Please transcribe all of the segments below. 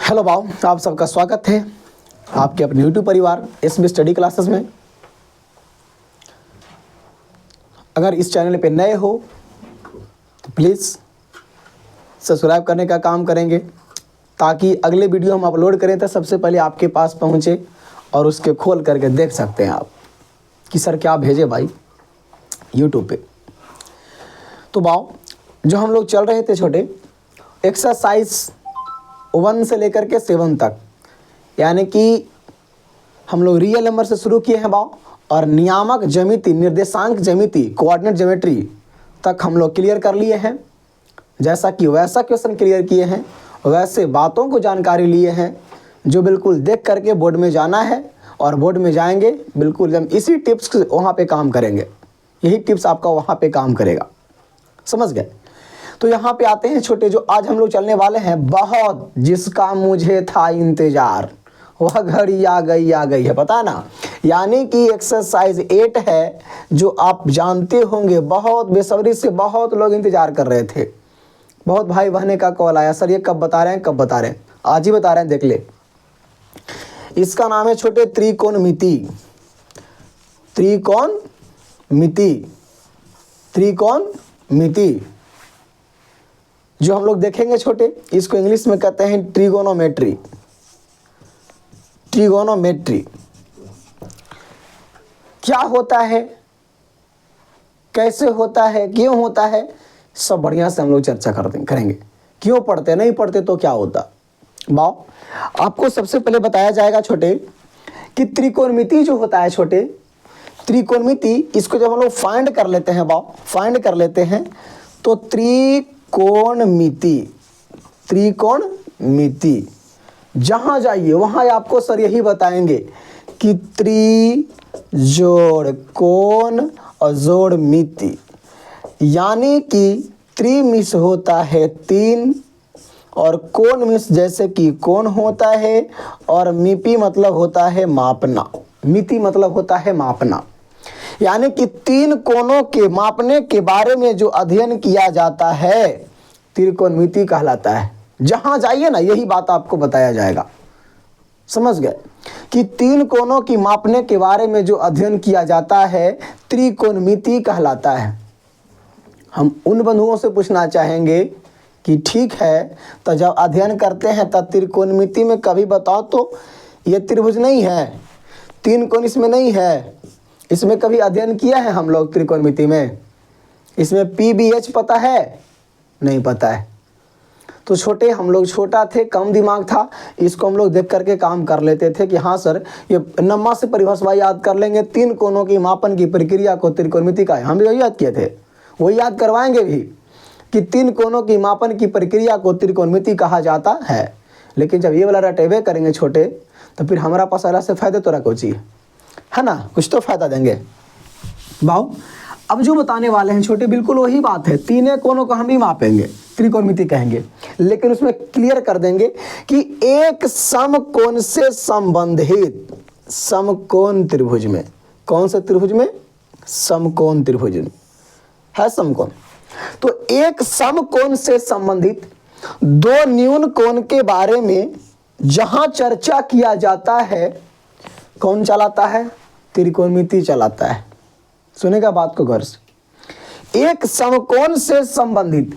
Hello भाव, आप सबका स्वागत है आपके अपने यूट्यूब परिवार एसबी स्टडी क्लासेस में। अगर इस चैनल पे नए हो तो प्लीज़ सब्सक्राइब करने का काम करेंगे ताकि अगले वीडियो हम अपलोड करें तो सबसे पहले आपके पास पहुंचे और उसके खोल करके देख सकते हैं आप कि सर क्या भेजे भाई यूट्यूब पे। तो भाव, जो हम लोग चल रहे थे छोटे एक्सरसाइज 1 से लेकर के 7 तक, यानी कि हम लोग रियल नंबर से शुरू किए हैं भाव, और नियामक ज्यामिति, निर्देशांक ज्यामिति, कोऑर्डिनेट ज्योमेट्री तक हम लोग क्लियर कर लिए हैं। जैसा कि वैसा क्वेश्चन क्लियर किए हैं, वैसे बातों को जानकारी लिए हैं जो बिल्कुल देख करके बोर्ड में जाना है, और बोर्ड में जाएंगे बिल्कुल हम इसी टिप्स वहाँ पे काम करेंगे। यही टिप्स आपका वहाँ पे काम करेगा, समझ गए। तो यहाँ पे आते हैं छोटे, जो आज हम लोग चलने वाले हैं, बहुत जिसका मुझे था इंतजार वह घड़ी आ गई है, पता ना। यानी कि एक्सरसाइज 8 है जो आप जानते होंगे, बहुत बेसब्री से बहुत लोग इंतजार कर रहे थे। बहुत भाई बहने का कॉल आया, सर ये कब बता रहे हैं, कब बता रहे हैं? आज ही बता रहे हैं, देख ले। इसका नाम है छोटे त्रिकोणमिति। त्रिकोणमिति जो हम लोग देखेंगे छोटे, इसको इंग्लिश में कहते हैं ट्रिगोनोमेट्री। क्या होता है, कैसे होता है, क्यों होता है, सब बढ़िया से हम लोग चर्चा करेंगे। क्यों पढ़ते, नहीं पढ़ते तो क्या होता। बाओ, आपको सबसे पहले बताया जाएगा छोटे कि त्रिकोणमिति जो होता है छोटे, त्रिकोणमिति, इसको जब हम लोग फाइंड कर लेते हैं बाओ, फाइंड कर लेते हैं तो त्रिकोणमिति जहाँ जाइए वहाँ आपको सर यही बताएंगे कि त्रि जोड़ कोण और जोड़ मिति, यानी कि त्रि मिस होता है 3 और कोण मिस जैसे कि कोण होता है, और मिपि मतलब होता है मापना, मिति मतलब होता है मापना। यानी कि 3 कोणों के मापने के बारे में जो अध्ययन किया जाता है त्रिकोणमिति कहलाता है। जहां जाइए ना यही बात आपको बताया जाएगा, समझ गए कि 3 कोणों की मापने के बारे में जो अध्ययन किया जाता है त्रिकोणमिति कहलाता है। हम उन बंधुओं से पूछना चाहेंगे कि ठीक है, तो जब अध्ययन करते हैं तब त्रिकोणमिति में कभी बताओ तो ये त्रिभुज नहीं है, 3 कोण इसमें नहीं है, इसमें कभी अध्ययन किया है हम लोग त्रिकोणमिति में? इसमें PBH पता है? नहीं पता है। तो छोटे हम लोग छोटा थे, कम दिमाग था, इसको हम लोग देख करके काम कर लेते थे कि हाँ सर ये नम्मा से परिभाषा याद कर लेंगे, 3 कोणों की मापन की प्रक्रिया को त्रिकोणमिति का, हम भी वही याद किए थे, वही याद करवाएंगे भी कि 3 कोणों की मापन की प्रक्रिया को त्रिकोणमिति कहा जाता है। लेकिन जब ये वाला रटेवे करेंगे छोटे तो फिर हमारा पास अलग से फायदे तो रखो चाहिए, है ना, कुछ तो फायदा देंगे भाव। अब जो बताने वाले हैं छोटे बिल्कुल वही बात है, 3 कोणों को हम भी मापेंगे, त्रिकोणमिति कहेंगे, लेकिन उसमें क्लियर कर देंगे कि एक समकोण से संबंधित समकोण त्रिभुज में, कौन से त्रिभुज में? समकोण त्रिभुज में है समकोण। तो एक समकोण से संबंधित 2 न्यून कोण के बारे में जहां चर्चा किया जाता है, कौन चलाता है? त्रिकोणमिति चलाता है। सुनेगा बात को गौर से। एक समकोण से संबंधित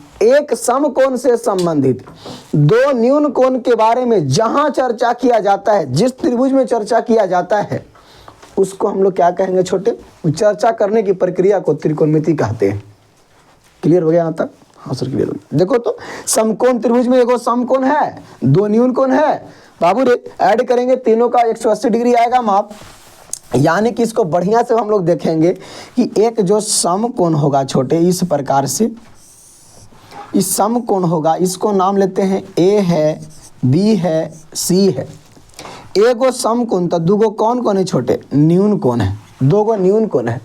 2 न्यून कोण के बारे में जहां चर्चा किया जाता है, जिस त्रिभुज में चर्चा किया जाता है उसको हम लोग क्या कहेंगे छोटे? चर्चा करने की प्रक्रिया को त्रिकोणमिति कहते हैं। क्लियर हो गया यहाँ तक? हाँ सर क्लियर हो गया। देखो तो समकोण त्रिभुज में एगो समकोण है, 2 न्यून कोण है बाबू रे, ऐड करेंगे तीनों का 180 डिग्री आएगा माप। यानी कि इसको बढ़िया से हम लोग देखेंगे कि एक जो समकोण होगा छोटे इस प्रकार से, इस समकोण होगा, इसको नाम लेते हैं A है, B है, C है। एगो समकोण तो 2 कौन है छोटे? न्यून कोण है, 2 न्यून कोण है।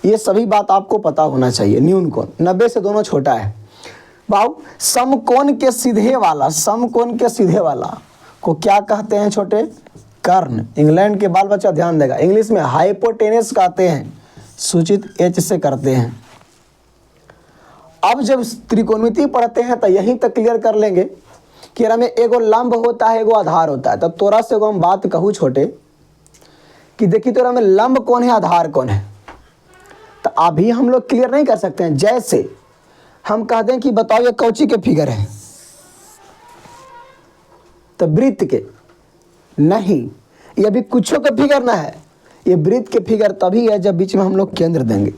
ये सभी बात आपको पता होना चाहिए। न्यून कोण 90 से दोनों छोटा है बाबू। समकोण के सीधे वाला को क्या कहते हैं छोटे? कर्ण। इंग्लैंड के बाल बच्चा ध्यान देगा, इंग्लिश में हाइपोटेनस कहते हैं, सूचित H से करते हैं। अब जब त्रिकोणमिति पढ़ते हैं तो यहीं तक क्लियर कर लेंगे कि में एगो लंब होता है, एगो आधार होता है। तो तोरा से एगो हम बात कहूँ छोटे कि देखी तोरा में लंब कौन है, आधार कौन है, तो अभी हम लोग क्लियर नहीं कर सकते हैं। जैसे हम कह दें कि बताओ ये कौची के फिगर है, तो वृत्त के नहीं, ये अभी कुछों के फिगर ना है, ये वृत्त के फिगर तभी है जब बीच में हम लोग केंद्र देंगे।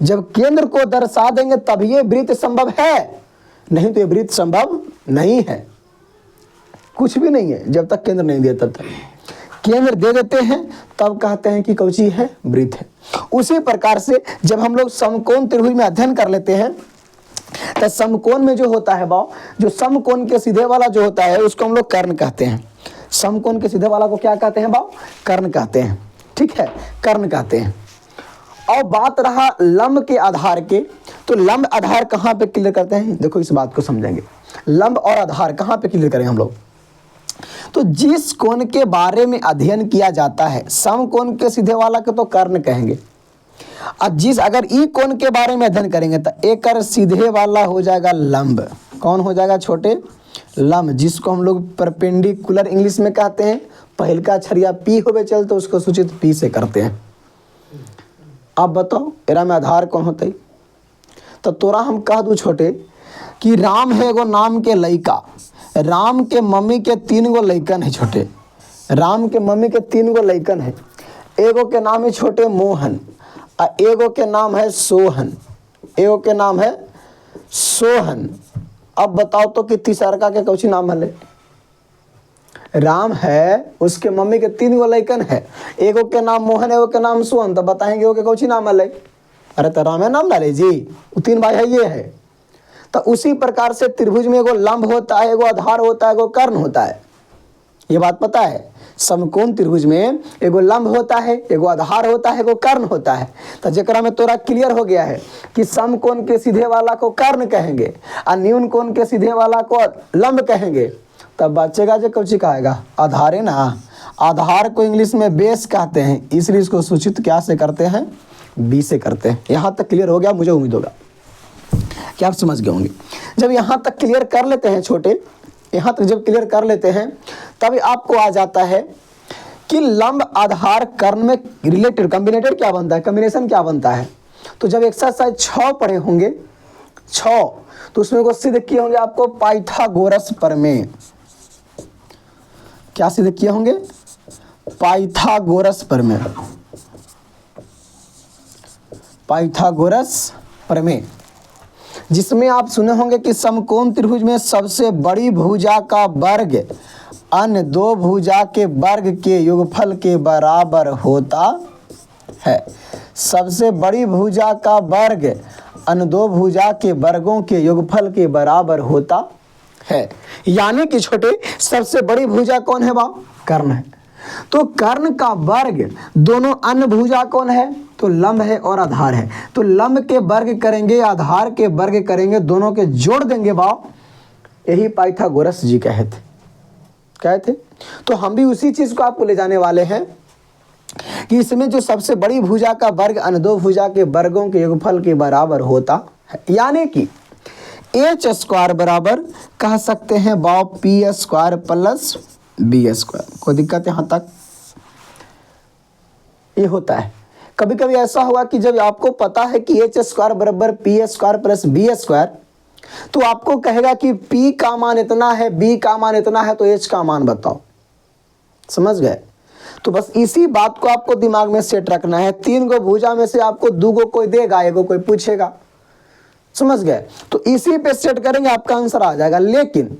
जब केंद्र को दर्शा देंगे तब ये वृत्त संभव है, नहीं तो ये वृत्त संभव नहीं है, कुछ भी नहीं है। जब तक केंद्र नहीं दिया तब तक, केंद्र दे देते हैं तब कहते हैं कि कौची है, वृत्त है। उसी प्रकार से जब हम लोग समकोण त्रिभुज में अध्ययन कर लेते हैं तो समकोण में जो होता है बाव, जो समकोण के सीधे वाला जो होता है उसको हम लोग कर्ण कहते हैं। समकोण के सीधे वाला को क्या कहते हैं बाव, कर्ण कहते हैं। ठीक है, कर्ण कहते हैं। और बात रहा लंब के आधार के, तो लंब आधार कहाँ पे क्लियर करते हैं, देखो इस बात को समझेंगे। लंब और आधार कहाँ पे क्लियर करेंगे हम लोग, तो जिस कोण के बारे में अध्ययन किया जाता है, समकोण के सीधे वाला को तो कर्ण कहेंगे, और जिस अगर ई कोण के बारे में अध्ययन करेंगे तो एक सीधे वाला हो जाएगा लंब। कौन हो जाएगा छोटे, लंब, जिसको हम लोग परपेंडिकुलर इंग्लिश में कहते हैं। पहल का अक्षरिया पी होवे चल तो उसको सूचित पी से करते हैं। अब बताओ एरा में आधार कौन होता है, तो तोरा हम कह दूँ छोटे कि राम है एगो नाम के लइका, राम के मम्मी के 3 गो लइकन है छोटे, राम के मम्मी के 3 गो लइकन है। एगो के नाम है छोटे मोहन, और एगो के नाम है सोहन, एगो के नाम है सोहन। अब बताओ तो कि तीसरका के कौची नाम है, राम है, उसके मम्मी के 3 गो लइकन है, एगो के नाम मोहन, एगो के नाम सोहन, तो बताएंगे एगो के कौची नाम है, अरे तो राम है नाम डाले जी, वो 3 भाई है ये है। तो उसी प्रकार से त्रिभुज में एगो लंब होता है, एगो आधार होता है, एगो कर्ण होता है। ये बात पता है, समकोण त्रिभुज में एगो लंब होता है, एगो आधार होता है, एगो कर्ण होता है। तो जेकरा में तोरा क्लियर हो गया है कि समकोण के सीधे वाला को कर्ण कहेंगे और न्यून कोण के सीधे वाला को लंब कहेंगे, तब बचेगा जो कौची कहेगा, आधार है ना। आधार को इंग्लिश में बेस कहते हैं, इसलिए इसको सूचित क्या से करते हैं, बी से करते हैं। यहाँ तक क्लियर हो गया, मुझे उम्मीद होगा कि आप समझ गए होंगे। जब यहाँ तक क्लियर कर लेते हैं छोटे, यहाँ तक जब क्लियर कर लेते हैं तब आपको आ जाता है कि लंब आधार कर्ण में रिलेटेड कॉम्बिनेटेड क्या बनता है, कॉम्बिनेशन क्या बनता है। तो जब एक्सरसाइज 6 पढ़े होंगे, 6, तो उसमें को सिद्ध किए होंगे आपको पाइथागोरस प्रमेय। क्या सिद्ध किए होंगे, पाइथागोरस प्रमेय, पाइथागोरस प्रमेय, जिसमें आप सुने होंगे कि समकोण त्रिभुज में सबसे बड़ी भुजा का वर्ग अन्य 2 भुजा के वर्ग के योगफल के बराबर होता है। सबसे बड़ी भुजा का वर्ग अन्य 2 भुजा के वर्गों के योगफल के बराबर होता है। यानी कि छोटे सबसे बड़ी भुजा कौन है, बाप कर्ण है। तो कर्ण का वर्ग दोनों अन्य भुजा कौन है, तो लंब है और आधार है। तो लंब के वर्ग करेंगे, आधार के वर्ग करेंगे, दोनों के जोड़ देंगे बाप। यही पाइथागोरस जी कहे थे। तो हम भी उसी चीज को आपको ले जाने वाले हैं कि इसमें जो सबसे बड़ी भुजा का वर्ग अन्य 2 भुजा के वर्गों के योगफल के बराबर होता है। यानी कि एच स्क्वायर बराबर कह सकते हैं बाप P square plus B square. कोई दिक्कत यहाँ तक, ये होता है। कभी कभी ऐसा होगा कि जब आपको पता है कि एच स्क्वायर बराबर P square plus B square, तो आपको कहेगा कि p का मान इतना है, b का मान इतना है, तो h का मान बताओ। समझ गए। तो बस इसी बात को आपको दिमाग में सेट रखना है। 3 गो भुजा में से आपको 2 गो कोई देगा, 1 गो कोई पूछेगा। समझ गए। तो इसी पे सेट करेंगे, आपका आंसर आ जाएगा। लेकिन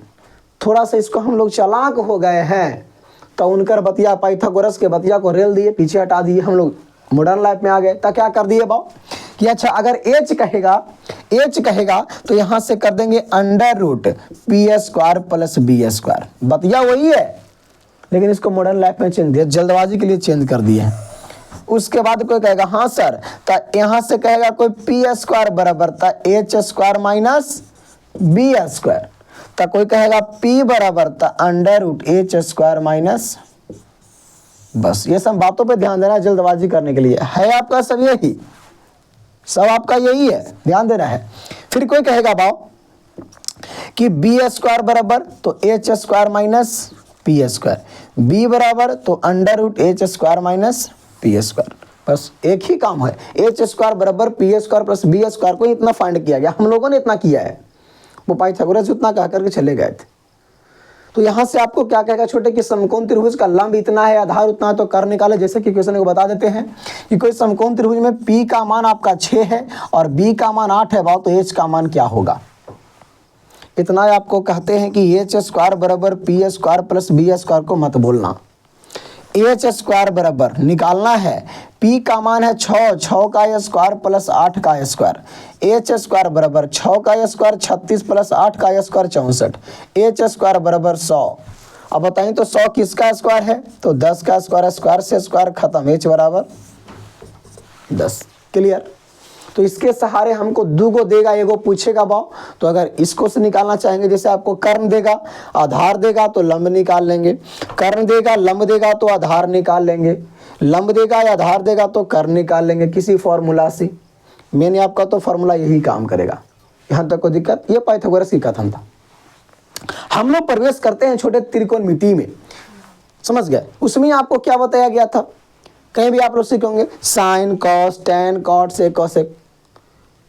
थोड़ा सा इसको हम लोग चालाक हो गए हैं, तो उनकर बतिया पाइथागोरस के बतिया को रेल दिए, पीछे हटा दिए, हम लोग मॉडर्न लाइफ में आ गए। तो क्या कर दिए बाबू कि अच्छा अगर h कहेगा तो यहाँ से कर देंगे under root P square plus B square. बतिया वही है, लेकिन इसको मॉडर्न लाइफ में चेंज दिया, जल्दबाजी के लिए चेंज कर दिए हैं। उसके बाद कोई कहेगा हाँ सर, तो यहाँ से कहेगा कोई पी स्क्वायर बराबर था H square minus B square, तो कोई कहेगा p बराबर था under root H square minus. बस ये सब बातों पे ध्यान देना है, जल्दबाजी करने के लिए है आपका सब यही, सब आपका यही है, ध्यान देना है। फिर कोई कहेगा बाव कि बी स्क्वायर बराबर तो H square minus P square, B बराबर तो under root H square minus P square. बस एक ही काम है, एच स्क्वायर बराबर P square plus B square को इतना फाइंड किया गया, हम लोगों ने इतना किया है, वो पाइथागोरस उतना कह करके चले गए थे। तो यहां से आपको क्या कहेगा छोटे कि समकोण त्रिभुज का लंब इतना है, आधार उतना है, तो कर निकाले। जैसे कि क्वेश्चन को बता देते हैं कि कोई समकोण त्रिभुज में P का मान आपका 6 है और B का मान 8 है भाव, तो H का मान क्या होगा। इतना आपको कहते हैं कि एच स्क्वायर बराबर P square plus B square को मत बोलना। एच स्क्वायर बराबर निकालना है, पी का मान है 6, 6 का स्क्वायर प्लस 8 का स्क्वायर, एच स्क्वायर बराबर 6 का स्क्वायर 36 प्लस 8 का स्क्वायर 64, एच स्क्वायर बराबर 100। अब बताइए तो 100 किसका स्क्वायर है, तो 10 का स्क्वायर, स्क्वायर से स्क्वायर खत्म, एच बराबर 10। क्लियर। तो इसके सहारे हमको दूगो देगा, एगो पूछेगा भाव, तो अगर इसको से निकालना चाहेंगे, जैसे आपको कर्ण देगा, आधार देगा तो लंब निकाल लेंगे, कर्ण देगा लंब देगा तो आधार निकाल लेंगे, लंब देगा या आधार देगा तो कर्ण निकाल लेंगे किसी फॉर्मूला से। मैंने आपका तो फॉर्मूला यही काम करेगा। यहाँ तक कोई दिक्कत, ये पाइथागोरस की कथन था। हम लोग प्रवेश करते हैं छोटे त्रिकोणमिति में, समझ गए। उसमें आपको क्या बताया गया था, कहीं भी आप लोग सीखेंगे साइन कॉस टेन कॉट से कॉसेक,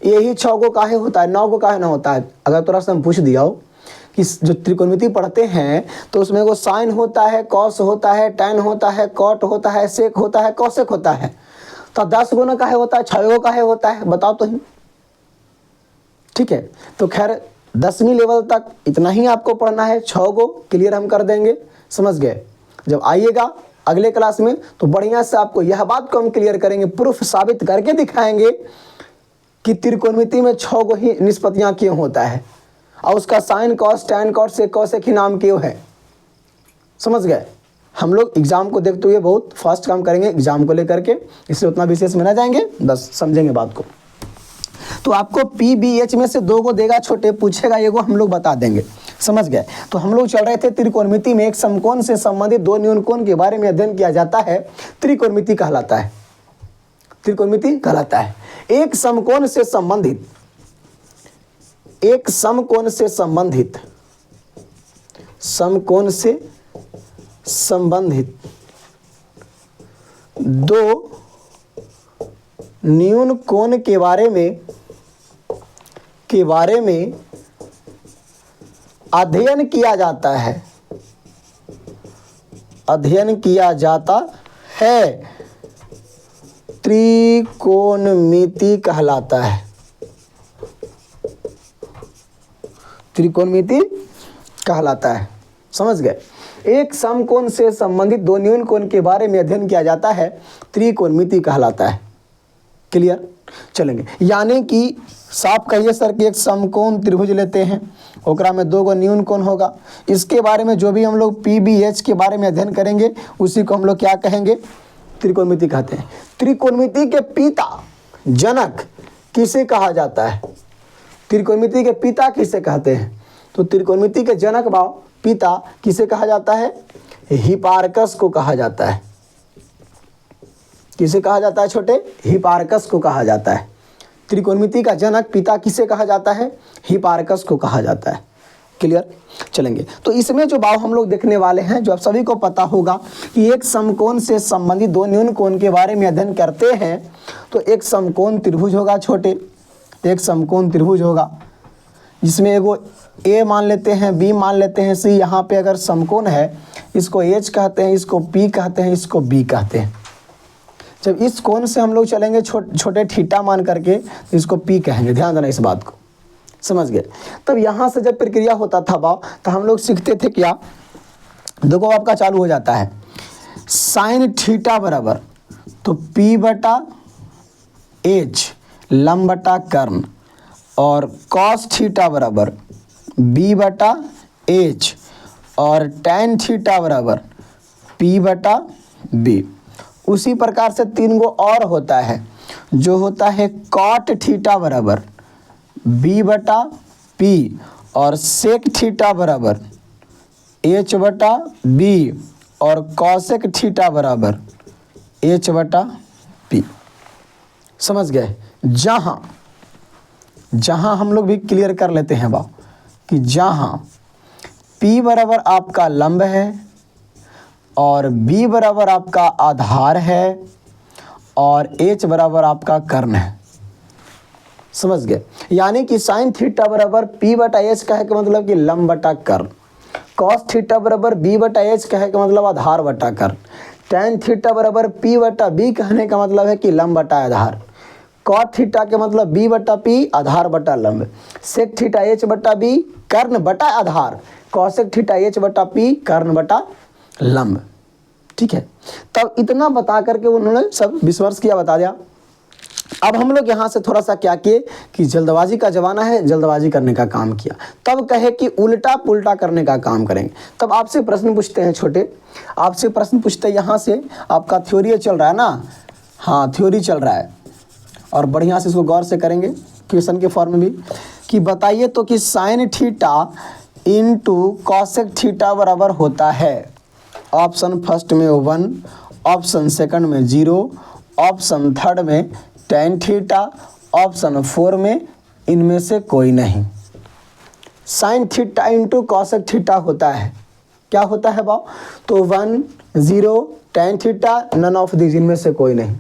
यही 6 को काहे होता है, 9 को काहे ना होता है। अगर थोड़ा सा हम पूछ दिया हो कि जो त्रिकोणमिति पढ़ते हैं तो उसमें वो साइन होता है, कॉस होता है, टेन होता है, कॉट होता है, सेक होता है, कॉसेक होता है, तो 10 गुना काहे होता है, 6 को काहे होता है, बताओ तो ही। ठीक है, तो खैर 10वीं लेवल तक इतना ही आपको पढ़ना है, 6 को क्लियर हम कर देंगे, समझ गए। जब आइएगा अगले क्लास में तो बढ़िया से आपको यह बात को हम क्लियर करेंगे, प्रूफ साबित करके दिखाएंगे कि त्रिकोणमिति में 6 को ही निष्पत्तियां क्यों होता है और उसका साइन कॉस टेन कॉट से कॉसेक ही नाम क्यों है, समझ गए। हम लोग एग्जाम को देखते हुए बहुत फास्ट काम करेंगे एग्जाम को लेकर के, इसलिए उतना विशेष में ना जाएंगे, बस समझेंगे बात को। तो आपको पी बी एच में से 2 को देगा छोटे, पूछेगा एगो, हम लोग बता देंगे, समझ गए। तो हम लोग चल रहे थे त्रिकोणमिति में एक समकोण से संबंधित 2 न्यूनकोण के बारे में अध्ययन किया जाता है, त्रिकोणमिति कहलाता है, त्रिकोणमिति कहलाता है। एक समकोण से संबंधित, एक समकोण से संबंधित, समकोण से संबंधित 2 न्यून कोण के बारे में अध्ययन किया जाता है, अध्ययन किया जाता है, त्रिकोणमिति कहलाता है, त्रिकोणमिति कहलाता है, समझ गए। एक समकोण से संबंधित 2 न्यून कोण के बारे में अध्ययन किया जाता है, त्रिकोणमिति कहलाता है। क्लियर, चलेंगे। यानी कि साफ कहिए सर कि एक समकोण त्रिभुज लेते हैं, ओकरा में 2 गो न्यून कोण होगा, इसके बारे में जो भी हम लोग पी बी एच के बारे में अध्ययन करेंगे उसी को हम लोग क्या कहेंगे, त्रिकोणमिति कहते हैं। त्रिकोणमिति के पिता जनक किसे कहा जाता है, त्रिकोणमिति के पिता किसे कहते हैं, तो त्रिकोणमिति के जनक भाव पिता किसे कहा जाता है, हिपार्कस को कहा जाता है। किसे कहा जाता है छोटे, हिपार्कस को कहा जाता है। त्रिकोणमिति का जनक पिता किसे कहा जाता है, हिपार्कस को कहा जाता है। क्लियर, चलेंगे। तो इसमें जो भाव हम लोग देखने वाले हैं, जो आप सभी को पता होगा कि एक समकोण से संबंधित 2 न्यून कोण के बारे में अध्ययन करते हैं, तो एक समकोण त्रिभुज होगा छोटे, एक समकोण त्रिभुज होगा जिसमें एगो ए मान लेते हैं, बी मान लेते हैं, सी। यहाँ पे अगर समकोण है, इसको एच कहते हैं, इसको पी कहते हैं, इसको बी कहते हैं। जब इस कोण से हम लोग चलेंगे छोटे थीटा मान करके, इसको पी कहेंगे, ध्यान देना इस बात को, समझ गए। तब यहाँ से जब प्रक्रिया होता था भाव, तो हम लोग सीखते थे क्या, देखो आपका चालू हो जाता है साइन थीटा बराबर तो पी बटा एच लंब बटा कर्ण, और कॉस थीटा बराबर बी बटा एच, और टैन थीटा बराबर पी बटा बी। उसी प्रकार से 3 गो और होता है, जो होता है कॉट थीटा बराबर बी बटा पी, और सेक थीटा बराबर एच बटा बी, और कॉसेक थीटा बराबर एच बटा पी। समझ गए। जहाँ हम लोग भी क्लियर कर लेते हैं भाव कि जहाँ P बराबर आपका लंब है और B बराबर आपका आधार है और H बराबर आपका कर्ण है। समझ गए? यानी कि साइन थीटा बराबर P बटा H कहे का मतलब कि लंब बटा कर्ण, कॉस थीटा बराबर B बटा H कहे का मतलब आधार बटा कर्ण, टैन थीटा बराबर P बटा B कहने का मतलब है कि लंब बटा आधार, कॉट थीटा के मतलब B बटा P आधार बटा लंब, सेक थीटा H बटा B कर्ण बटा आधार, कॉसेक थीटा H बटा P कर्ण बटा लंब। ठीक है, तब इतना बता करके उन्होंने सब विश्वास किया, बता दिया। अब हम लोग यहाँ से थोड़ा सा क्या किए कि जल्दबाजी का जमाना है, जल्दबाजी करने का काम किया। तब कहे कि उल्टा पुल्टा करने का काम करेंगे। तब आपसे प्रश्न पूछते हैं छोटे, आपसे प्रश्न पूछते हैं, यहाँ से आपका थ्योरी चल रहा है ना, हाँ थ्योरी चल रहा है और बढ़िया से इसको गौर से करेंगे क्वेश्चन के फॉर्म में भी कि बताइए तो कि sine theta into cosec theta बराबर होता है। ऑप्शन फर्स्ट में 1, ऑप्शन सेकंड में 0, ऑप्शन थर्ड में tan थीटा, ऑप्शन 4 में इनमें से कोई नहीं। Sign theta into cosec theta होता है, क्या होता है बाव? तो 1, 0, tan theta, none of this, इनमें से कोई नहीं।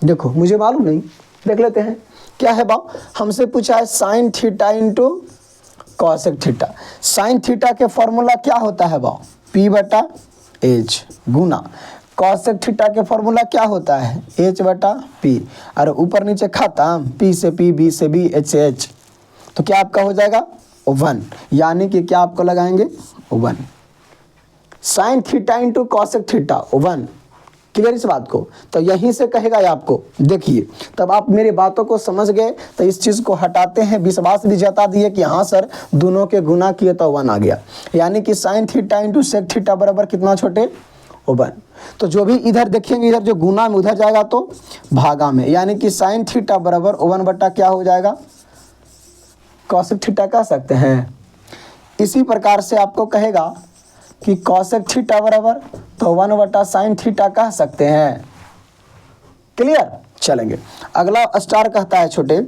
देखो मुझे मालूम नहीं, देख लेते हैं क्या है बाव। हमसे पूछा है sign theta into cosec theta. Sine theta के फॉर्मूला क्या होता है बाव? P बटा H गुना कॉसेक थीटा के फॉर्मूला क्या होता है? H बटा P, और ऊपर नीचे खत्म, P से P, B से B, H से H, तो क्या आपका हो जाएगा 1, यानी कि क्या आपको लगाएंगे 1। Sign theta into cosec theta 1, clear इस बात को? तो यहीं से कहेगा ये आपको, देखिए तब आप मेरी बातों को समझ गए, तो इस चीज़ को हटाते हैं, विश्वास भी जता दिए कि हाँ सर दोनों के गुना किए तो 1 आ गया, यानी कि sine theta into sec theta बराबर कितना छोटे 1। तो जो भी इधर देखेंगे, इधर जो गुना में उधर जाएगा तो भागा में, यानी कि साइन थीटा बराबर 1 बटा क्या हो जाएगा? कॉसेक थीटा कह सकते हैं। इसी प्रकार से आपको कहेगा कि कॉसेक थीटा बराबर तो 1 बटा साइन थीटा कह सकते हैं। क्लियर? चलेंगे अगला स्टार कहता है छोटे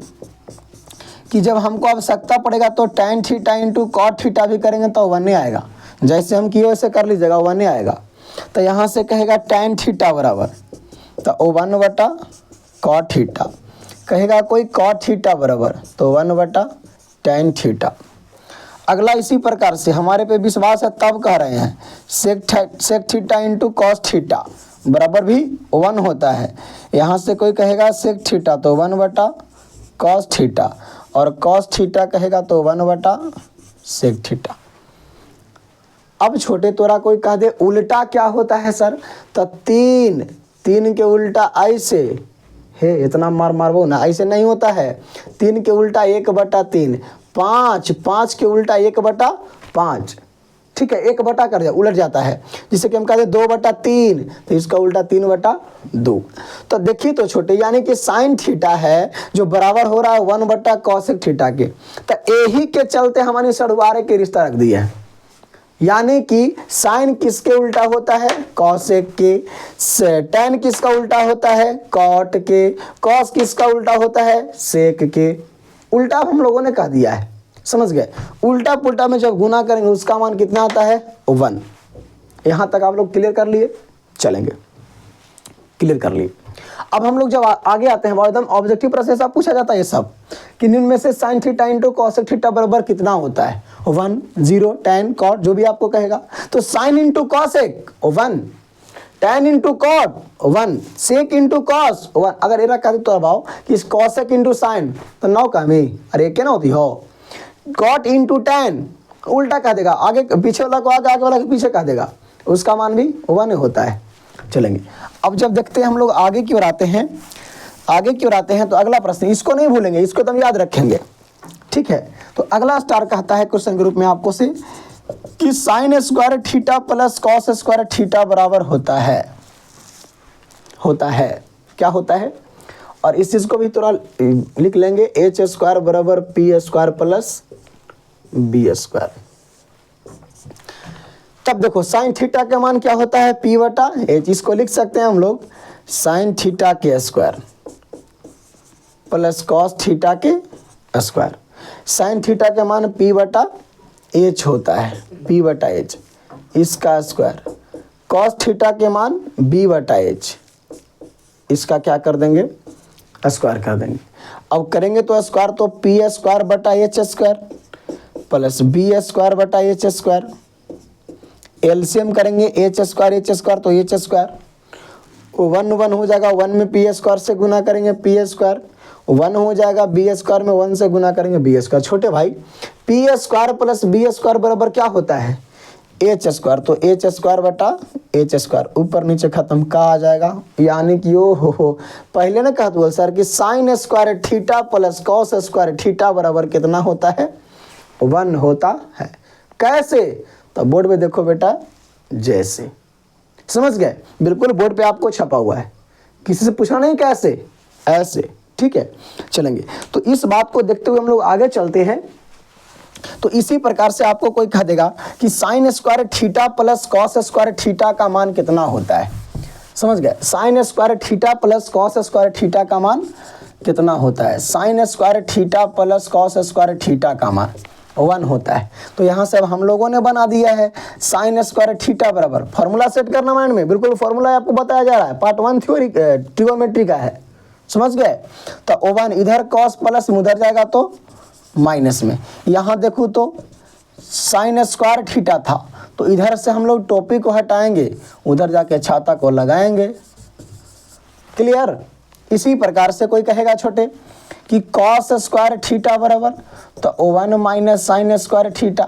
कि जब हमको आवश्यकता पड़ेगा तो tan theta into cot theta भी करेंगे तो 1 नहीं आएगा, जैसे हम किए वैसे कर लीजिएगा, 1 नहीं आएगा। तो यहाँ से कहेगा tan थीटा बराबर तो 1 बटा कॉट थीटा, कहेगा कोई कॉट थीटा बराबर तो 1 बटा tan थीटा। अगला इसी प्रकार से हमारे पे विश्वास है तब कह रहे हैं sec theta into cos theta बराबर भी 1 होता है। यहाँ से कोई कहेगा सेक थीटा तो 1 बटा कॉस थीटा, और कॉस थीटा कहेगा तो 1 बटा सेक थीटा। अब छोटे तोरा कोई कह दे उल्टा क्या होता है सर? तो 3 के उल्टा ऐसे है, इतना मारबो ना, ऐसे नहीं होता है। 3 के उल्टा 1 बटा 3, 5 के उल्टा 1 बटा 5, ठीक है, 1 बटा कर दिया, उलट जाता है, जिसे कि हम कहते हैं 2 बटा 3, तो इसका उल्टा 3 बटा 2। तो देखिए तो छोटे, यानी कि साइन थीटा है जो बराबर हो रहा है 1 बटा कॉसेक थीटा के, तो यही के चलते हमारे सड़ुआरे के रिश्ता रख दिया है, यानी कि साइन किसके उल्टा होता है? कॉसेक के, टैन किसका उल्टा होता है? कॉट के, कॉस किसका उल्टा होता है? सेक के। उल्टा हम लोगों ने कह दिया है, समझ गए? उल्टा पुल्टा में जब गुना करेंगे उसका मान कितना आता है? 1। यहाँ तक आप लोग क्लियर कर लिए? चलेंगे क्लियर कर लिए। अब हम लोग जब आगे आते हैं, एकदम ऑब्जेक्टिव प्रश्न से पूछा जाता है ये सब कि निम्न में से sign theta into cosec theta बराबर कितना होता है? 1, 0, tan, कॉट, जो भी आपको कहेगा। तो sine into cosec 1, tan into cot 1, sec into cos 1। अगर एरा कहते तो भाव कि इस कॉसेक इंटू साइन तो 9 का में, अरे क्या ना होती हो, कॉट इंटू tan उल्टा कह देगा, आगे पीछे वाला को आगे, आगे वाला को पीछे कह देगा, उसका मान भी 1 होता है। चलेंगे अब जब देखते हैं हम लोग आगे की ओर आते हैं, आगे की ओर आते हैं तो अगला प्रश्न, इसको नहीं भूलेंगे, इसको तो हम याद रखेंगे, ठीक है? तो अगला स्टार कहता है क्वेश्चन ग्रुप में आपको से कि sign square theta plus cos square theta बराबर होता है, क्या होता है? और इस चीज को भी थोड़ा लिख लेंगे, एच स्क्वायर बराबर P square plus B square. तब देखो साइन थीटा का मान क्या होता है? P बटा H, इसको लिख सकते हैं हम लोग साइन थीटा के स्क्वायर प्लस कॉस थीटा के स्क्वायर। साइन थीटा का मान P बटा एच होता है बी बटा एच, इसका स्क्वायर कॉस थीटा के मान बी बटा एच, इसका क्या कर देंगे स्क्वायर कर देंगे। अब करेंगे तो स्क्वायर तो पी स्क्वायर बटा H square plus B square बटा एच स्क्वायर, एलसीएम करेंगे एच स्क्वायर तो एच स्क्वायर, 1 1 हो जाएगा, 1 में पी स्क्वायर से गुना करेंगे पी स्क्वायर, 1 हो जाएगा बी स्क्वायर में 1 से गुना करेंगे बी स्क्वायर। छोटे भाई P square plus B square बराबर क्या होता है एच स्क्वायर, तो एच स्क्वायर बटा एच स्क्वायर, ऊपर नीचे खत्म का आ जाएगा। यानी कि ओ हो पहले ना कहते बोल सर कि sign square theta plus cos square theta बराबर कितना होता है 1 होता है। कैसे, तो बोर्ड पे देखो बेटा, जैसे समझ गए, बिल्कुल बोर्ड पे आपको छपा हुआ है, किसी से पूछना नहीं कैसे, ऐसे, ठीक है। चलेंगे तो इस बात को देखते हुए हम लोग आगे चलते हैं। तो इसी प्रकार से आपको कोई कह देगा कि sign square theta plus cos square theta का मान कितना होता है, समझ गए, sign square theta plus cos square theta का मान कितना होता है, sign square theta plus cos square theta का मान 1 होता है। तो यहाँ से अब हम लोगों ने बना दिया है साइन स्क्वायर थीटा बराबर, फॉर्मूला सेट करना माइंड में, बिल्कुल फॉर्मूला आपको बताया जा रहा है, पार्ट 1 थ्योरी ट्रिगोनोमेट्री का है, समझ गए। तो 1 इधर कॉस प्लस उधर जाएगा तो माइनस में, यहाँ देखो तो साइन स्क्वायर थीटा था तो इधर से हम लोग टोपी को हटाएंगे, उधर जाके छाता को लगाएंगे, क्लियर। इसी प्रकार से कोई कहेगा छोटे कि कॉस स्क्वायर थीटा बराबर तो 1 minus sine square theta,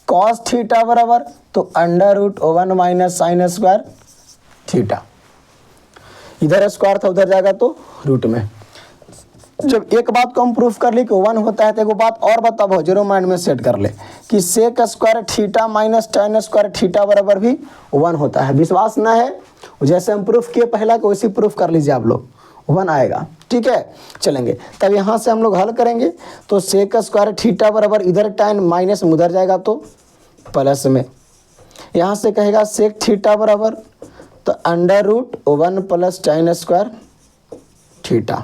cos theta बराबर तो under root 1 minus sine square theta, इधर स्क्वायर था उधर जाएगा तो रूट में। जब एक बात को हम प्रूफ कर ली कि 1 होता है तो एक बात और बताओ, जीरो माइंड में सेट कर ले कि sec square theta minus tan square theta बराबर भी 1 होता है। विश्वास ना है, जैसे हम प्रूफ किए पहला को वैसे प्रूफ कर लीजिए आप लोग, 1 आएगा, ठीक है। चलेंगे तब यहाँ से हम लोग हल करेंगे तो सेक स्क्वायर थीटा बराबर इधर tan माइनस में उधर जाएगा तो प्लस में, यहाँ से कहेगा सेक थीटा बराबर तो under root 1 plus tan square theta.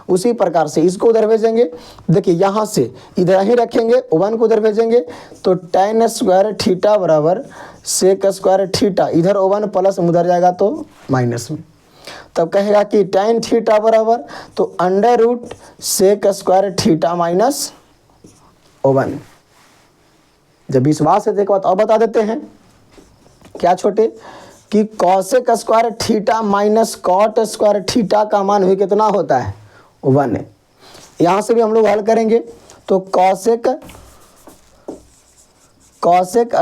उसी प्रकार से इसको उधर भेजेंगे, देखिए यहाँ से इधर ही रखेंगे 1 को उधर भेजेंगे तो tan स्क्वायर थीटा बराबर सेक स्क्वायर थीटा, इधर 1 प्लस उधर जाएगा तो माइनस में, तब कहेगा कि tan थीटा बराबर तो under root sec square theta minus 1। जब विश्वास है तो एक बात और बता देते हैं, क्या छोटे, कि cosec square theta minus cot square theta का मान भी कितना होता है 1 है। यहाँ से भी हम लोग हल करेंगे तो कॉसेक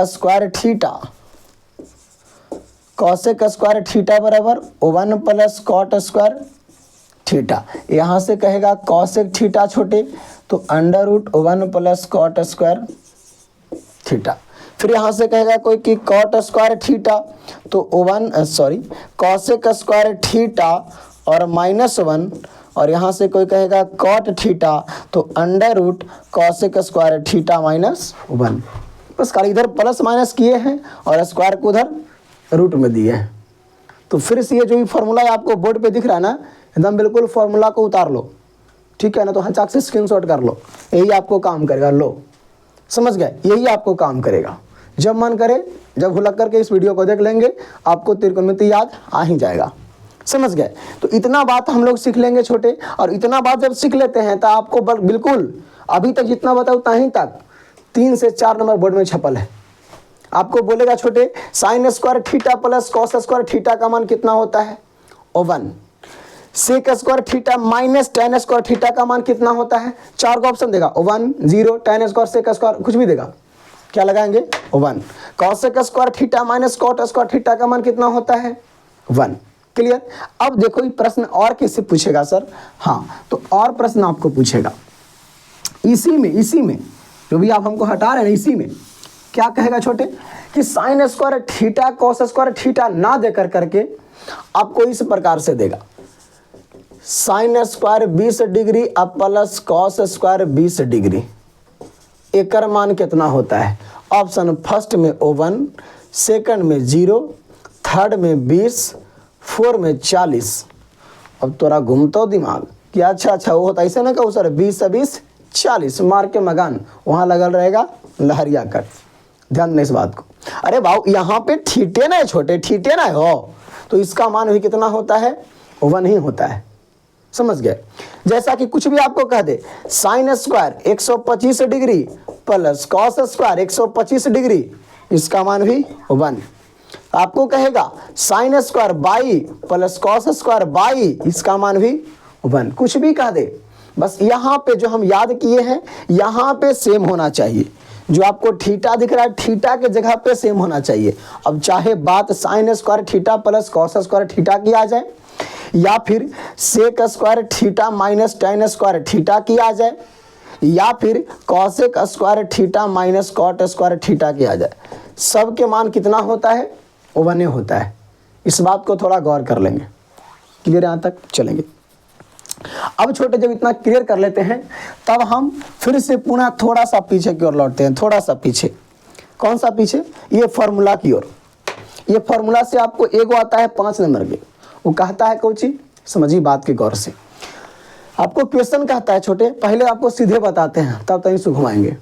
स्क्वायर थीटा बराबर 1 प्लस कॉट स्क्वायर थीटा, यहाँ से कहेगा कॉसेक थीटा छोटे तो under root 1 plus cot square theta. फिर यहाँ से कहेगा कोई कि कॉट स्क्वायर थीटा तो कॉसेक स्क्वायर थीटा और -1, और यहाँ से कोई कहेगा कॉट थीटा तो under root cosec square theta -1। बस खाली इधर प्लस माइनस किए हैं और स्क्वायर को उधर रूट में दिए हैं। तो फिर से ये जो भी फॉर्मूला आपको बोर्ड पे दिख रहा है ना, एकदम बिल्कुल फॉर्मूला को उतार लो, ठीक है ना, तो हचाक से स्क्रीनशॉट कर लो, यही आपको काम करेगा। लो समझ गए, यही आपको काम करेगा। जब मन करे जब भुलक करके इस वीडियो को देख लेंगे, आपको त्रिकोणमिति याद आ ही जाएगा, समझ गए। तो इतना बात हम लोग सीख लेंगे छोटे, और इतना बात जब सीख लेते हैं तो आपको बिल्कुल अभी तक जितना बताओ उतना तक 3 से 4 नंबर बोर्ड में छपल है। आपको बोलेगा छोटे sine square theta plus cos square theta का मान कितना होता है 1, sec square theta minus tan square theta का मान कितना होता है, 4 का ऑप्शन देगा 1 0 tan स्क्वायर सेक स्क्वायर कुछ भी देगा, क्या लगाएंगे 1। Cosec square theta minus cot square theta का मान कितना होता है 1, क्लियर। अब देखो ये प्रश्न और किससे पूछेगा सर, हाँ तो और प्रश्न आपको पूछेगा इसी में जो भी आप हमको हटा रहे हैं इसी में, क्या कहेगा छोटे कि sign square theta cos square theta ना देकर करके आपको इस प्रकार से देगा साइन स्क्वायर 20 डिग्री अब प्लस कॉस स्क्वायर 20 डिग्री, एकर मान कितना होता है। ऑप्शन फर्स्ट में 1, सेकंड में 0, थर्ड में 20, 4 में 40। अब तोरा घूमता दिमाग कि अच्छा वो होता ऐसे ना कहूँ सर 20 से 20 40, मार के मगान वहाँ लगल रहेगा लहरिया कट। ध्यान देना इस बात को। अरे भाव यहाँ पे थीटे ना है छोटे, थीटे ना हो, तो इसका मान भी कितना होता है, 1 ही होता है। समझ गए। जैसा कि कुछ भी आपको कह दे sine square 125 degree plus cos square 125 degree, इसका मान भी 1। आपको कहेगा sine square by plus cos square by, इसका मान भी 1। कुछ भी कह दे, बस यहाँ पे जो हम याद किए हैं यहाँ पे सेम होना चाहिए। जो आपको थीटा दिख रहा है थीटा के जगह पे सेम होना चाहिए। अब चाहे बात sine square theta plus cos square theta की आ जाए, या फिर sec square theta minus tan square theta की आ जाए, या फिर cosec square theta minus cot square theta की आ जाए, सबके मान कितना होता है, 1 होता है। इस बात को थोड़ा गौर कर लेंगे। क्लियर, यहाँ तक चलेंगे। अब छोटे जब इतना क्लियर कर लेते हैं तब हम फिर से पुनः थोड़ा सा पीछे की ओर लौटते हैं, थोड़ा सा पीछे। कौन सा पीछे, ये फॉर्मूला की ओर। ये फॉर्मूला से आपको एगो आता है 5 नंबर के, वो कहता है कोची, समझिए बात के गौर से। आपको क्वेश्चन कहता है छोटे, पहले आपको सीधे बताते हैं तब तक इसको घुमाएंगे।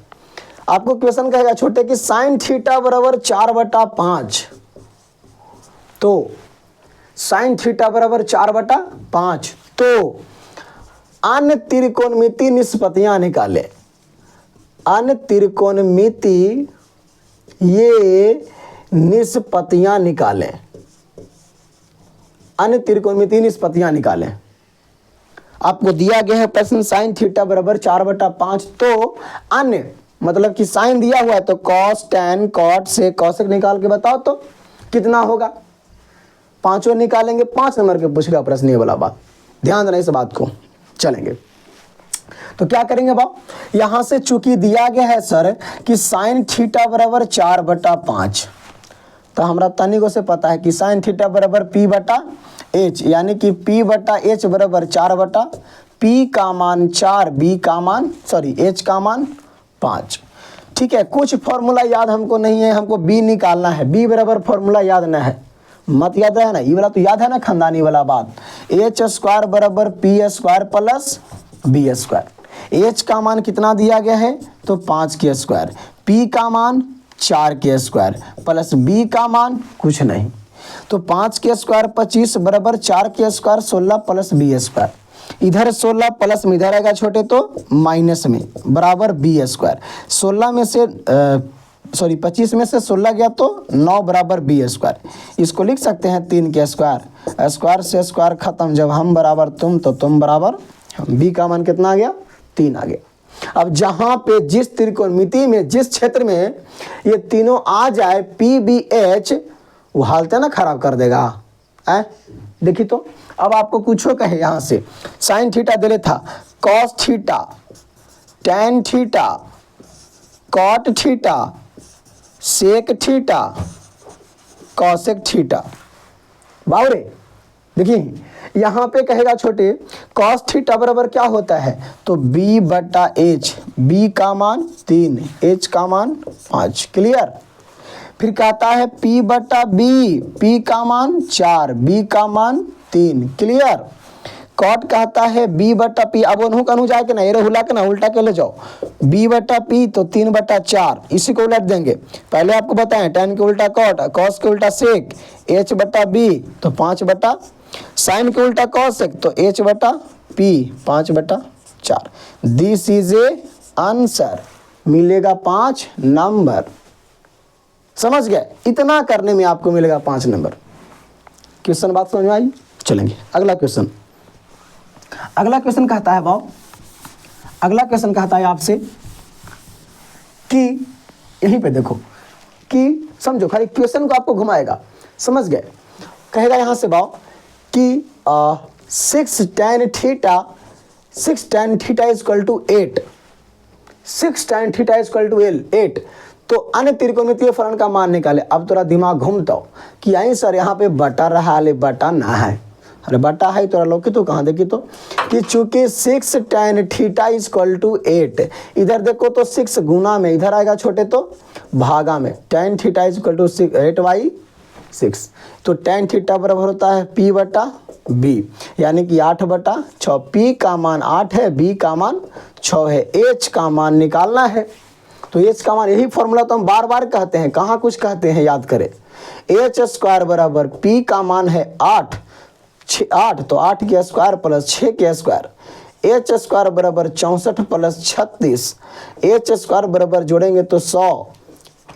आपको क्वेश्चन कहेगा छोटे कि साइन थीटा बराबर 4/5, तो साइन थीटा बराबर 4/5, तो अन्य त्रिकोणमिति निष्पत्तियां निकाले। अन्य त्रिकोणमिति ये निष्पत्तियां निकालें, अन्य त्रिकोणमिति निष्पत्तियां निकालें। आपको दिया गया है प्रश्न साइन थीटा बराबर 4/5, तो अन्य मतलब कि साइन दिया हुआ है तो कॉस टैन कॉट से कॉसेक निकाल के बताओ तो कितना होगा। पांचों निकालेंगे। 5 नंबर के पूछेगा प्रश्न ये वाला बात, ध्यान देना इस बात को। चलेंगे तो क्या करेंगे बाप, यहां से चूंकि दिया गया है सर कि साइन थीटा बराबर 4/5, तो हमरा तनिको से पता है कि साइन थीटा बराबर P/H, यानी कि P/H बराबर 4 P का मान 4, B का मान H का मान 5। ठीक है, कुछ फॉर्मूला याद हमको नहीं है, हमको B निकालना है। B बराबर फॉर्मूला याद ना है, मत याद है ना, ये वाला तो याद है ना, खानदानी वाला बात। H स्क्वायर बराबर P square plus B square. H का मान कितना दिया गया है तो 5 के स्क्वायर, P का मान 4 के स्क्वायर प्लस B का मान कुछ नहीं, तो 5 के स्क्वायर 25 बराबर 4 के स्क्वायर 16 प्लस B स्क्वायर। इधर 16 प्लस में इधर आएगा छोटे तो माइनस में बराबर B स्क्वायर। 16 में से 25 में से 16 गया तो 9 बराबर B स्क्वायर। इसको लिख सकते हैं 3 के स्क्वायर, स्क्वायर से स्क्वायर खत्म, जब हम बराबर तुम तो तुम बराबर हम। B का मान कितना आ गया, 3 आ गया। अब जहां पे जिस त्रिकोणमिति में जिस क्षेत्र में ये तीनों आ जाए PBH, वो हालत ना खराब कर देगा है। देखिए तो अब आपको कुछ कहे यहाँ से साइन थीटा दे ले था, cos theta, tan theta, cot theta, sec theta, cosec theta. बावरे देखिए यहाँ पे कहेगा छोटे कॉस थीटा बराबर क्या होता है तो B/H, B का मान 3, H का मान 5। क्लियर। फिर कहता है P/B, P का मान 4, B का मान 3। क्लियर। कॉट कहता है B/P, अब उन्हों का जाए के ना ये हुला के ना उल्टा के ले जाओ, B/P तो 3/4, इसी को उलट देंगे। पहले आपको बताएं टैन के उल्टा कॉट, कॉस के उल्टा सेक, H/B तो 5/, साइन के उल्टा कॉसेक तो H/P 5/4। This is A answer, मिलेगा 5 नंबर। समझ गए, इतना करने में आपको मिलेगा 5 नंबर। क्वेश्चन बात समझ में आई। चलेंगे अगला क्वेश्चन। अगला क्वेश्चन कहता है भाव, अगला क्वेश्चन कहता है आपसे कि यहीं पे देखो कि समझो, खाली क्वेश्चन को आपको घुमाएगा, समझ गए। कहेगा यहां से भाव कि 6 tan theta, 6 tan theta is equal to 8, 6 tan theta is equal to 8, तो अन्य त्रिकोणमितीय फलन का मान निकाले। अब तोरा दिमाग घूमता हो कि आई सर यहाँ पे बटा रहा ले, बटा ना है, अरे बटा है तोरा लोग तो कहाँ देखी तो कि चूंकि 6 tan theta is equal to 8, इधर देखो तो 6 गुना में, इधर आएगा छोटे तो भागा में, tan theta is equal to 8/6, तो tan थीटा बराबर होता है P/B, यानी कि 8/6। P का मान 8 है, B का मान 6 है, H का मान निकालना है। तो एच का मान, यही फॉर्मूला तो हम बार बार कहते हैं, कहाँ कुछ कहते हैं, याद करें। एच स्क्वायर बराबर पी का मान है 8, 8 तो 8 के स्क्वायर प्लस 6 के स्क्वायर, एच स्क्वायर बराबर 64 प्लस 36, एच स्क्वायर बराबर जोड़ेंगे तो 100,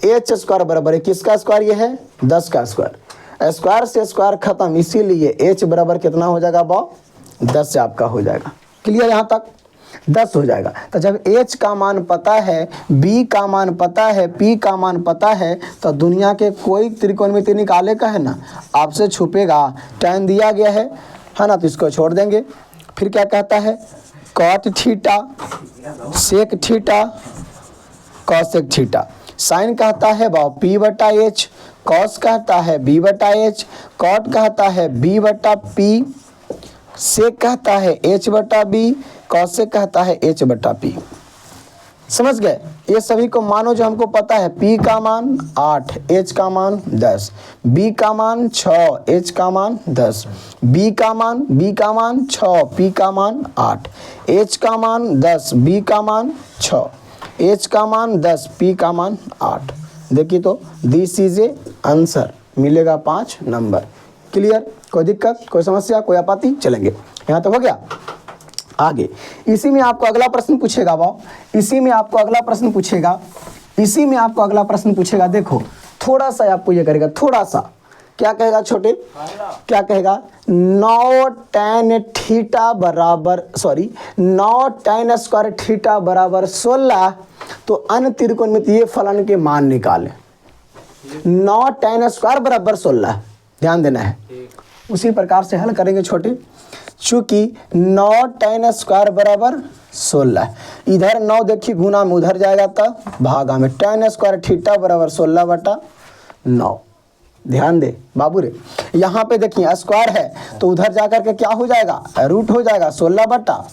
एच स्क्वायर बराबर किसका स्क्वायर, ये है 10 का स्क्वायर, स्क्वायर से स्क्वायर खत्म, इसीलिए एच बराबर कितना हो जाएगा बाव, 10 से आपका हो जाएगा। क्लियर, यहाँ तक 10 हो जाएगा। तो जब h का मान पता है, b का मान पता है, p का मान पता है, तो दुनिया के कोई त्रिकोणमिति निकाले का है ना, आपसे छुपेगा। tan दिया गया है ना, तो इसको छोड़ देंगे। फिर क्या कहता है, cot theta sec theta cosec theta, sine कहता है बाव p बटा h, cos कहता है b बटा h, cot कहता है b बटा p, sec कहता है h बटा b, cosec कहता है h बटा p। समझ गए, ये सभी को मानो जो हमको पता है। p का मान 8, h का मान 10, b का मान 6, h का मान 10, b का मान 6, p का मान 8, h का मान 10, b का मान 6, h का मान 10, p का मान 8। देखिए तो दिस इज ए आंसर, मिलेगा 5 नंबर। क्लियर, कोई दिक्कत, कोई समस्या, कोई आपत्ति, चलेंगे यहाँ तो हो गया। आगे इसी में आपको अगला प्रश्न पूछेगा बाव, इसी में आपको अगला प्रश्न पूछेगा, इसी में आपको अगला प्रश्न पूछेगा। देखो थोड़ा सा आपको ये करेगा, थोड़ा सा क्या कहेगा छोटे, क्या कहेगा, 9 tan थीटा बराबर 9 tan स्क्वायर थीटा बराबर 16, तो अन्य त्रिकोणमितीय फलन के मान निकाले। 9 tan स्क्वायर बराबर 16, ध्यान देना है, उसी प्रकार से हल करेंगे छोटे। चूंकि 9 tan स्क्वायर बराबर 16, इधर 9 देखिए गुना में उधर जाएगा तब भागा में, tan स्क्वायर थीटा बराबर 16 बटा 9। ध्यान दे बाबू रे, यहाँ पे देखिए स्क्वायर है तो उधर जाकर के क्या हो जाएगा, रूट हो जाएगा 16 बटा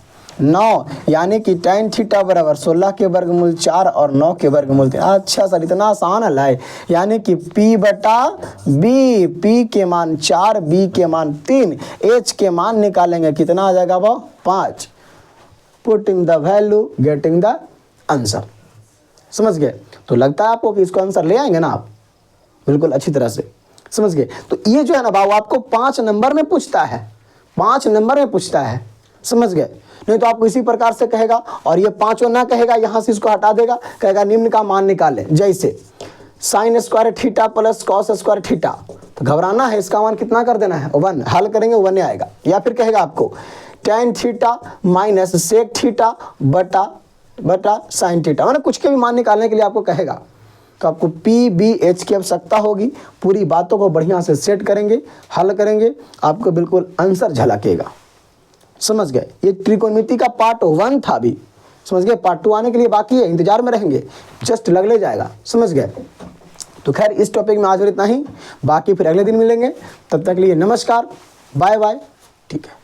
9, यानी कि tan थीटा बराबर 16 के वर्गमूल 4 और 9 के वर्गमूल 3। अच्छा सर, इतना आसान है लाए, यानी कि p बटा b, p के मान 4, b के मान 3, h के मान निकालेंगे, कितना आ जाएगा वो 5। Putting the value getting the answer. समझ गए, तो लगता है आपको कि इसको आंसर ले आएंगे ना आप, बिल्कुल अच्छी तरह से समझ गए। तो ये जो है ना बाबू आपको 5 नंबर में पूछता है, 5 नंबर में पूछता है, समझ गए। नहीं तो आपको इसी प्रकार से कहेगा, और ये 5 ना कहेगा, यहाँ से इसको हटा देगा, कहेगा निम्न का मान निकाले, जैसे sign square theta plus cos square theta, तो घबराना है, इसका मान कितना कर देना है 1, हल करेंगे 1 आएगा। या फिर कहेगा आपको tan theta minus sec theta बटा साइन थीटा, मतलब कुछ के भी मान निकालने के लिए आपको कहेगा, तो आपको पी बी एच की आवश्यकता होगी। पूरी बातों को बढ़िया से सेट करेंगे, हल करेंगे, आपको बिल्कुल आंसर झलकेगा। समझ गए, ये त्रिकोणमिति का पार्ट 1 था अभी, समझ गए। पार्ट 2 आने के लिए बाकी है, इंतजार में रहेंगे, जस्ट लग ले जाएगा, समझ गए। तो खैर इस टॉपिक में आज इतना ही, बाकी फिर अगले दिन मिलेंगे, तब तक के लिए नमस्कार, बाय बाय, ठीक है।